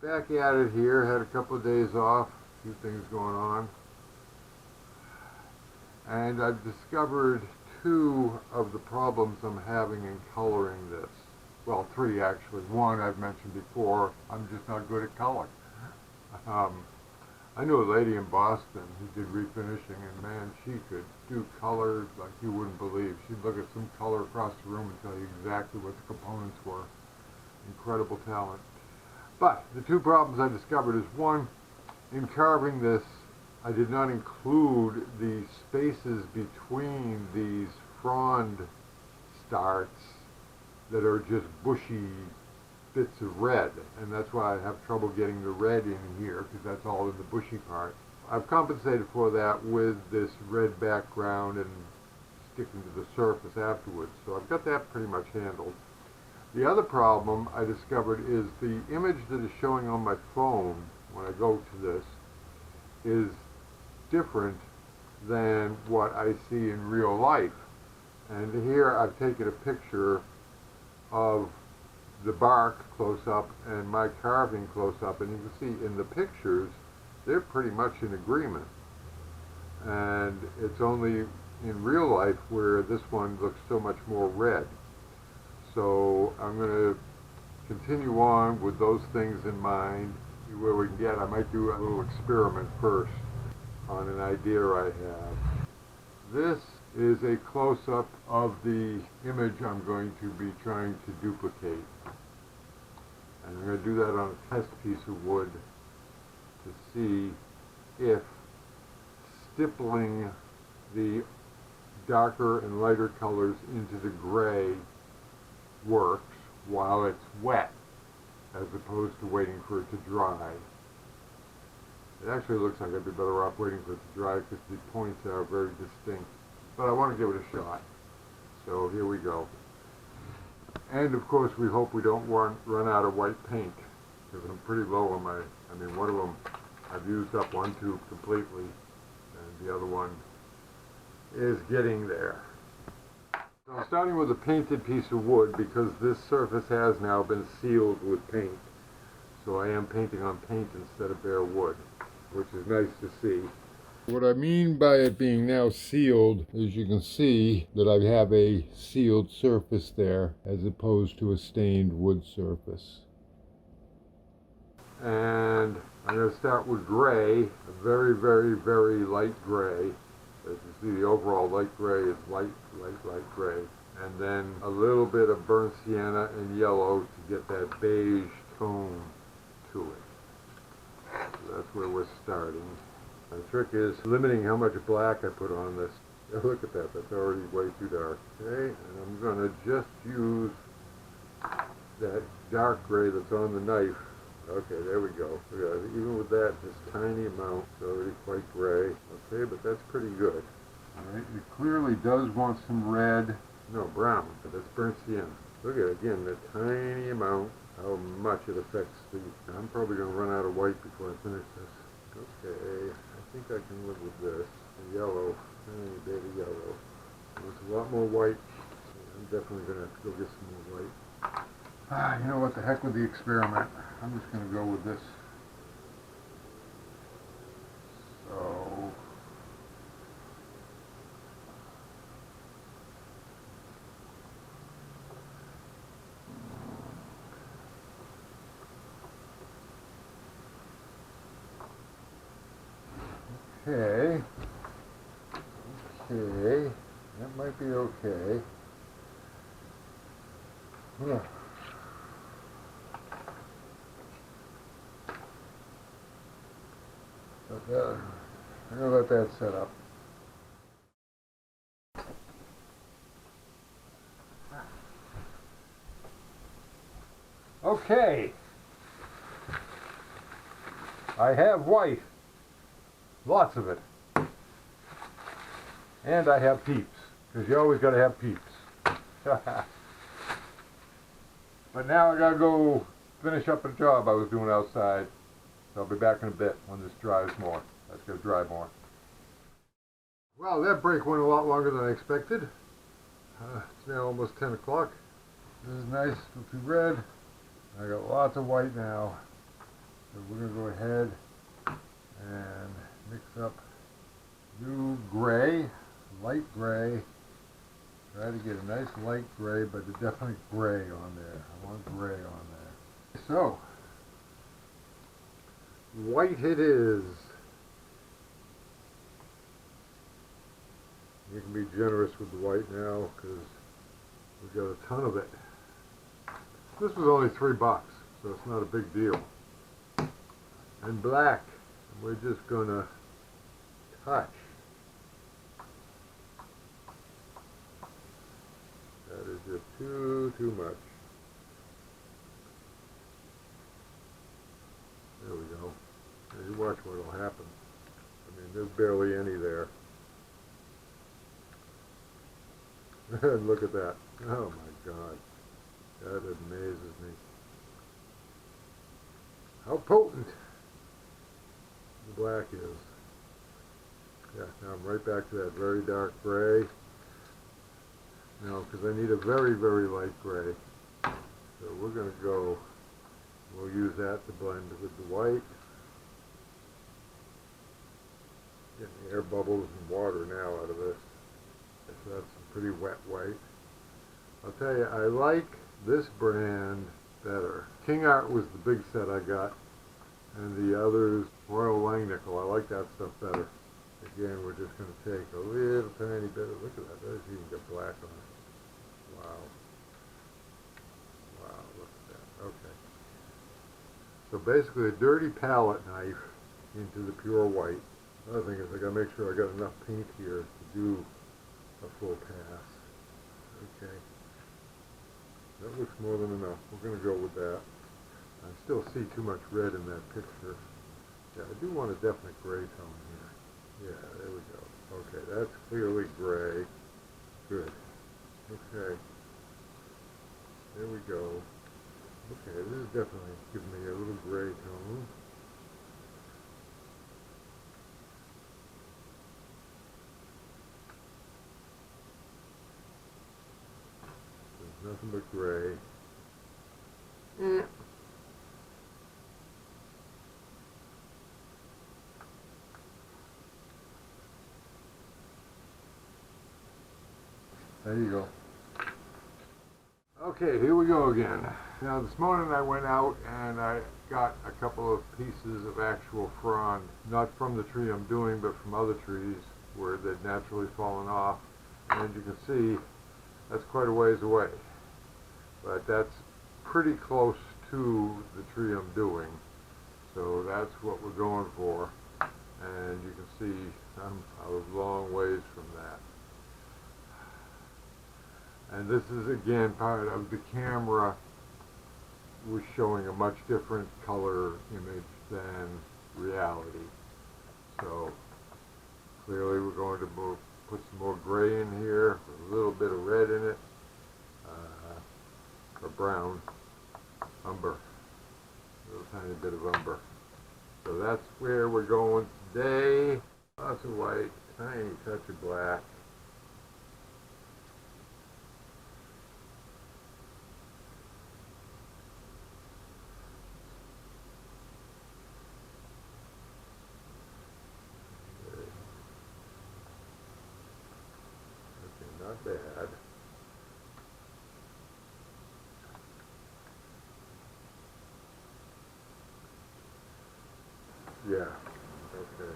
Back at it here, had a couple of days off, a few things going on. And I've discovered two of the problems I'm having in coloring this. Well, three actually. One I've mentioned before, I'm just not good at color. I knew a lady in Boston who did refinishing, and man, she could do colors like you wouldn't believe. She'd look at some color across the room and tell you exactly what the components were. Incredible talent. But the two problems I discovered is, one, in carving this, I did not include the spaces between these frond starts that are just bushy bits of red, and that's why I have trouble getting the red in here, because that's all in the bushy part. I've compensated for that with this red background and sticking to the surface afterwards, so I've got that pretty much handled. The other problem I discovered is the image that is showing on my phone when I go to this is different than what I see in real life. And here I've taken a picture of the bark close up and my carving close up, and you can see in the pictures they're pretty much in agreement, and it's only in real life where this one looks so much more red. So I'm going to continue on with those things in mind, see where we can get. I might do a little experiment first on an idea I have. This is a close-up of the image I'm going to be trying to duplicate. And I'm going to do that on a test piece of wood to see if stippling the darker and lighter colors into the gray works while it's wet, as opposed to waiting for it to dry. It actually looks like I'd be better off waiting for it to dry because the points are very distinct. But I want to give it a shot. So here we go. And of course we hope we don't run out of white paint, because I'm pretty low on my, one of them I've used up one tube completely, and the other one is getting there. So I'm starting with a painted piece of wood because this surface has now been sealed with paint. So I am painting on paint instead of bare wood, which is nice to see. What I mean by it being now sealed is you can see that I have a sealed surface there as opposed to a stained wood surface. And I'm going to start with gray, a very, very, very light gray. As you see, the overall light gray is light gray. And then a little bit of burnt sienna and yellow to get that beige tone to it. So that's where we're starting. The trick is limiting how much black I put on this. Oh, look at that, that's already way too dark. Okay, and I'm going to just use that dark gray that's on the knife. Okay, there we go. Even with that, this tiny amount, it's already quite gray. Okay, but that's pretty good. Alright, it clearly does want some red. No, brown, but that's burnt sienna. Look at, again, that tiny amount, how much it affects the... I'm probably going to run out of white before I finish this. Okay, I think I can live with this. The yellow, tiny bit of yellow. There's a lot more white. I'm definitely going to have to go get some more white. You know what, the heck with the experiment. I'm just going to go with this. So... Okay, that might be okay. Yeah. But I'm going to let that set up. Okay, I have white. Lots of it. And I have peeps, because you always got to have peeps. But now I got to go finish up a job I was doing outside. So I'll be back in a bit when this dries more. That's going to dry more. Well, that break went a lot longer than I expected. It's now almost 10 o'clock. This is nice, not too red. I got lots of white now. So we're going to go ahead and mix up new gray, light gray. Try to get a nice light gray, but definitely gray on there. I want gray on there. So, white it is. You can be generous with the white now because we've got a ton of it. This was only $3, so it's not a big deal. And black, we're just gonna touch. That is just too much. There we go. Now you watch what will happen. I mean, there's barely any there. And look at that. Oh my God. That amazes me. How potent the black is. Yeah, now I'm right back to that very dark gray. Now, because I need a very, very light gray. So we're going to go, we'll use that to blend with the white. Getting air bubbles and water now out of this. So that's some pretty wet white. I'll tell you, I like this brand better. King Art was the big set I got, and the others, Royal Langnickel, I like that stuff better. Again, we're just going to take a little tiny bit of, look at that, there's even got black on it. Wow. Wow, look at that, okay. So basically a dirty palette knife into the pure white. Another thing is I got to make sure I got enough paint here to do a full pass. Okay. That looks more than enough. We're going to go with that. I still see too much red in that picture. Yeah, I do want a definite gray tone here. Yeah, there we go. Okay, that's clearly gray. Good. Okay. There we go. Okay, this is definitely giving me a little gray tone. There's nothing but gray. There you go. Okay, here we go again. Now this morning I went out and I got a couple of pieces of actual frond, not from the tree I'm doing, but from other trees where they'd naturally fallen off. And you can see that's quite a ways away. But that's pretty close to the tree I'm doing. So that's what we're going for. And you can see I'm a long ways from that. And this is again part of the camera was showing a much different color image than reality. So clearly we're going to put some more gray in here, with a little bit of red in it, or brown, umber, a little tiny bit of umber. So that's where we're going today. Lots of white, tiny touch of black. Not bad. Yeah, okay.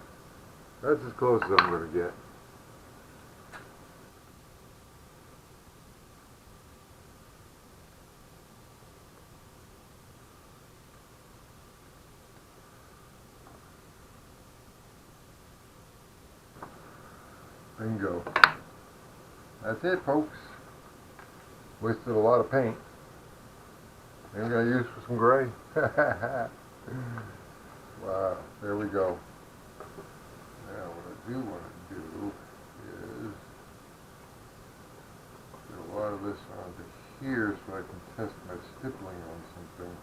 That's as close as I'm going to get. Bingo. That's it, folks. Wasted a lot of paint. Maybe I'm going to use for some gray. Wow, there we go. Now what I do want to do is put a lot of this onto here so I can test my stippling on something.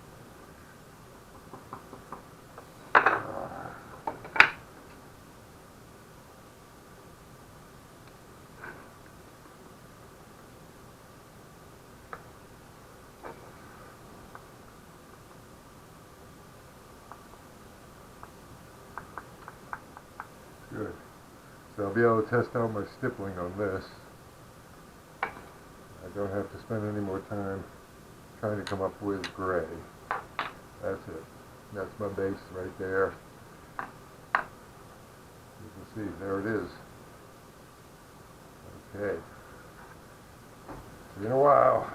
I'll be able to test out my stippling on this. I don't have to spend any more time trying to come up with gray. That's it. That's my base right there. You can see, there it is. Okay. See you in a while.